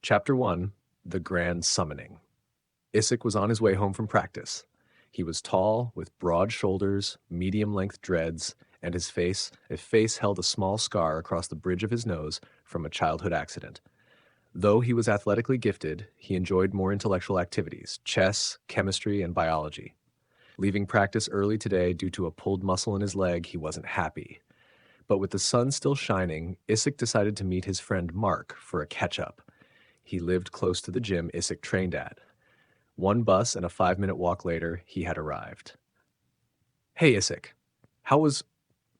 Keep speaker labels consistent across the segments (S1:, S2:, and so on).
S1: Chapter 1: The Grand Summoning. Issac was on his way home from practice. He was tall, with broad shoulders, medium-length dreads, and his face held a small scar across the bridge of his nose from a childhood accident. Though he was athletically gifted, he enjoyed more intellectual activities: chess, chemistry, and biology. Leaving practice early today due to a pulled muscle in his leg, he wasn't happy. But with the sun still shining, Issac decided to meet his friend Mark for a catch-up. He lived close to the gym Issac trained at. One bus and a 5-minute walk later, he had arrived. "Hey, Issac. How was—"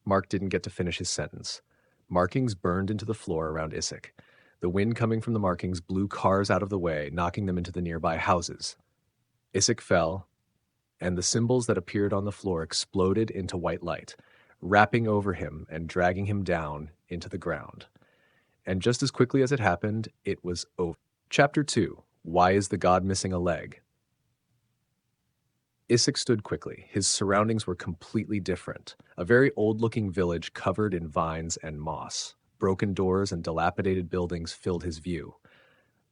S1: Mark didn't get to finish his sentence. Markings burned into the floor around Issac. The wind coming from the markings blew cars out of the way, knocking them into the nearby houses. Issac fell, and the symbols that appeared on the floor exploded into white light, wrapping over him and dragging him down into the ground. And just as quickly as it happened, it was over. Chapter 2: Why is the God missing a leg? Issac stood quickly. His surroundings were completely different. A very old-looking village covered in vines and moss. Broken doors and dilapidated buildings filled his view.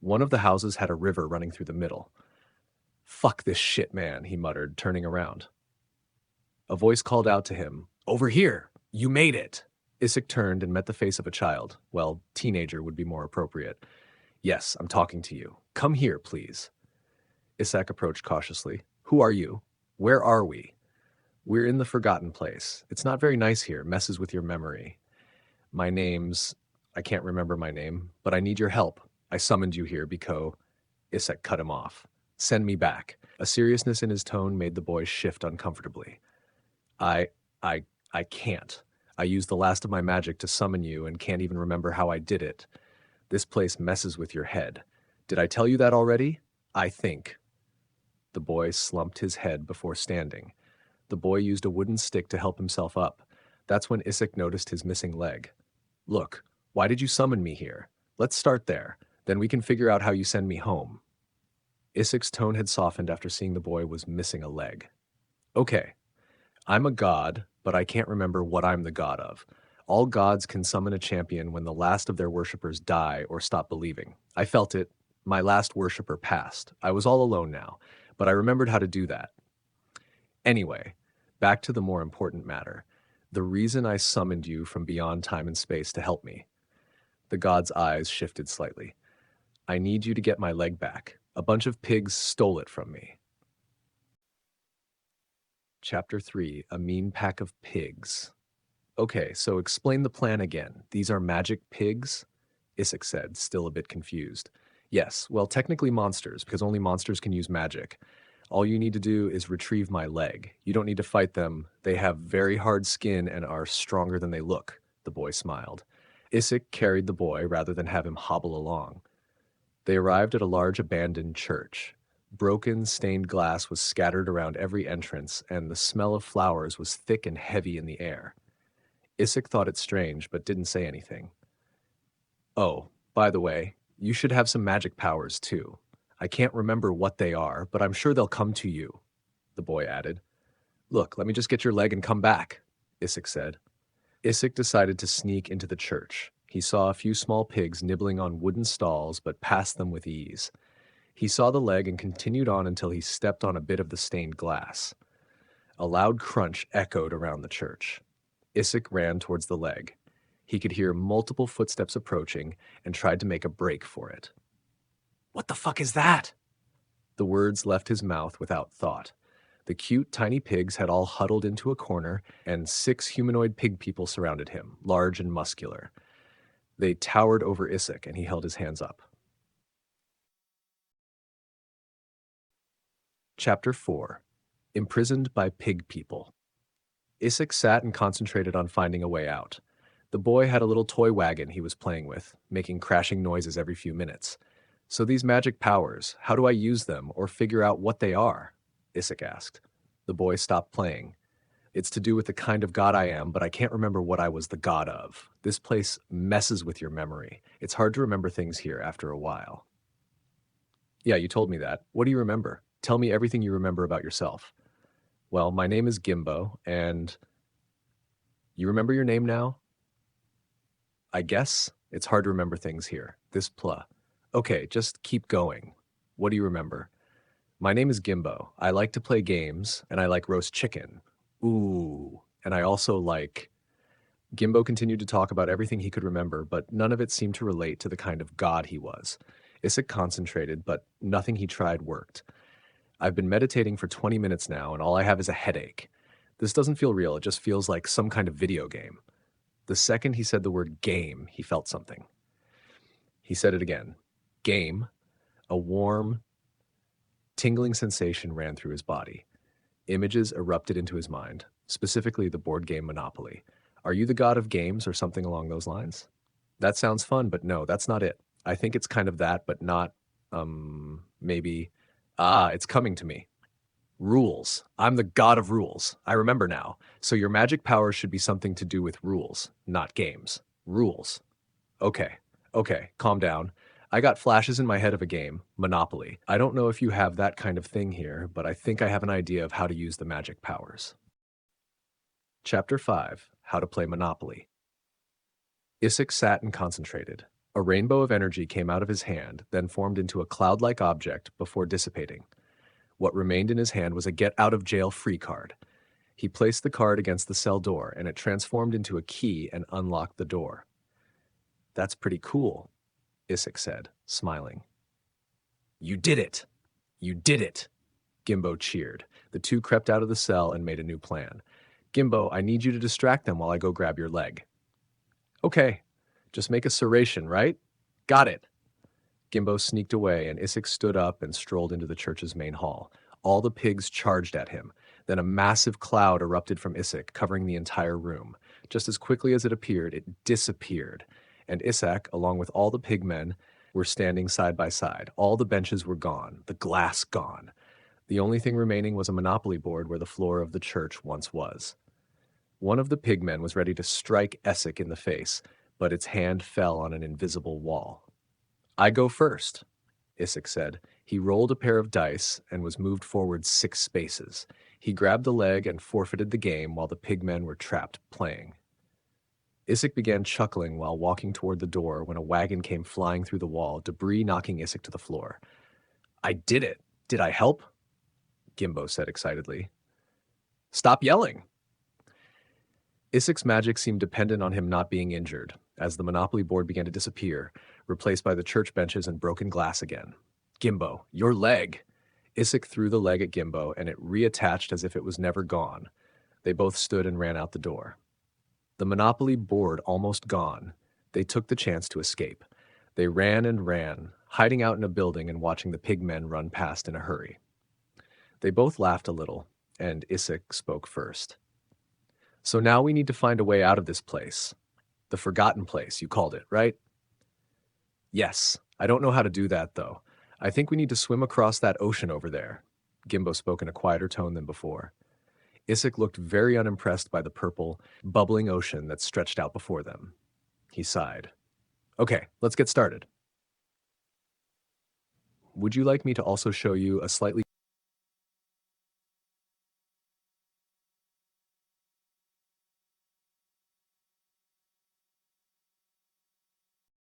S1: One of the houses had a river running through the middle. "Fuck this shit, man," he muttered, turning around. A voice called out to him, "Over here! You made it!" Issac turned and met the face of a child. Well, teenager would be more appropriate. "Yes, I'm talking to you. Come here, please." Issac approached cautiously. "Who are you? Where are we?" "We're in the forgotten place. It's not very nice here, messes with your memory." "My name's—" "I can't remember my name, but I need your help. I summoned you here because—" Issac cut him off. "Send me back." A seriousness in his tone made the boy shift uncomfortably. I can't. I used the last of my magic to summon you and can't even remember how I did it. This place messes with your head. Did I tell you that already? I think." The boy slumped his head before standing. The boy used a wooden stick to help himself up. That's when Issac noticed his missing leg. "Look, why did you summon me here? Let's start there. Then we can figure out how you send me home." Issac's tone had softened after seeing the boy was missing a leg. "Okay. I'm a god, but I can't remember what I'm the god of. All gods can summon a champion when the last of their worshippers die or stop believing. I felt it. My last worshipper passed. I was all alone now, but I remembered how to do that. Anyway, back to the more important matter. The reason I summoned you from beyond time and space to help me." The god's eyes shifted slightly. "I need you to get my leg back. A bunch of pigs stole it from me." Chapter 3: A Mean Pack of Pigs. "Okay, so explain the plan again. These are magic pigs?" Issac said, still a bit confused. "Yes, well, technically monsters, because only monsters can use magic. All you need to do is retrieve my leg. You don't need to fight them. They have very hard skin and are stronger than they look." The boy smiled. Issac carried the boy rather than have him hobble along. They arrived at a large abandoned church. Broken, stained glass was scattered around every entrance, and the smell of flowers was thick and heavy in the air. Issac thought it strange, but didn't say anything. "Oh, by the way, you should have some magic powers, too. I can't remember what they are, but I'm sure they'll come to you," the boy added. "Look, let me just get your leg and come back," Issac said. Issac decided to sneak into the church. He saw a few small pigs nibbling on wooden stalls, but passed them with ease. He saw the leg and continued on until he stepped on a bit of the stained glass. A loud crunch echoed around the church. Issac ran towards the leg. He could hear multiple footsteps approaching and tried to make a break for it. "What the fuck is that?" The words left his mouth without thought. The cute, tiny pigs had all huddled into a corner, and 6 humanoid pig people surrounded him, large and muscular. They towered over Issac, and he held his hands up. Chapter 4: Imprisoned by Pig People. Issac sat and concentrated on finding a way out. The boy had a little toy wagon he was playing with, making crashing noises every few minutes. "So these magic powers, how do I use them or figure out what they are?" Issac asked. The boy stopped playing. "It's to do with the kind of god I am, but I can't remember what I was the god of. This place messes with your memory. It's hard to remember things here after a while." "Yeah, you told me that. What do you remember? Tell me everything you remember about yourself." "Well, my name is Gimbo, and—" "You remember your name now?" "I guess. It's hard to remember things here. This Okay, just keep going. What do you remember? My name is Gimbo. I like to play games, and I like roast chicken. Ooh. And I also like. Gimbo continued to talk about everything he could remember, but none of it seemed to relate to the kind of god he was. Issac concentrated, but nothing he tried worked. I've been meditating for 20 minutes now, and all I have is a headache. This doesn't feel real, it just feels like some kind of video game. The second he said the word game, he felt something. He said it again. Game. A warm, tingling sensation ran through his body. Images erupted into his mind, specifically the board game Monopoly. Are you the god of games or something along those lines? That sounds fun, but no, that's not it. I think it's kind of that, but not, maybe. It's coming to me. Rules. I'm the god of rules. I remember now. So your magic powers should be something to do with rules, not games. Rules. Okay. Okay, calm down. I got flashes in my head of a game, Monopoly. I don't know if you have that kind of thing here, but I think I have an idea of how to use the magic powers. Chapter 5. How to Play Monopoly. Issac sat and concentrated. A rainbow of energy came out of his hand, then formed into a cloud-like object before dissipating. What remained in his hand was a get-out-of-jail-free card. He placed the card against the cell door, and it transformed into a key and unlocked the door. That's pretty cool, Issac said, smiling. You did it! You did it! Gimbo cheered. The two crept out of the cell and made a new plan. Gimbo, I need you to distract them while I go grab your leg. Okay, just make a serration, right? Got it. Gimbo sneaked away, and Issac stood up and strolled into the church's main hall. All the pigs charged at him. Then a massive cloud erupted from Issac, covering the entire room. Just as quickly as it appeared, it disappeared. And Issac, along with all the pigmen, were standing side by side. All the benches were gone, the glass gone. The only thing remaining was a Monopoly board where the floor of the church once was. One of the pigmen was ready to strike Issac in the face, but its hand fell on an invisible wall. I go first, Issac said. He rolled a pair of dice and was moved forward 6 spaces. He grabbed the leg and forfeited the game while the pigmen were trapped playing. Issac began chuckling while walking toward the door when a wagon came flying through the wall, debris knocking Issac to the floor. I did it. Did I help? Gimbo said excitedly. Stop yelling. Issac's magic seemed dependent on him not being injured, as the Monopoly board began to disappear, replaced by the church benches and broken glass again. Gimbo, your leg! Issac threw the leg at Gimbo, and it reattached as if it was never gone. They both stood and ran out the door. The Monopoly board almost gone, they took the chance to escape. They ran and ran, hiding out in a building and watching the pigmen run past in a hurry. They both laughed a little, and Issac spoke first. So now we need to find a way out of this place. The forgotten place, you called it, right? Yes. I don't know how to do that, though. I think we need to swim across that ocean over there. Gimbo spoke in a quieter tone than before. Issac looked very unimpressed by the purple, bubbling ocean that stretched out before them. He sighed. Okay, let's get started. Would you like me to also show you a slightly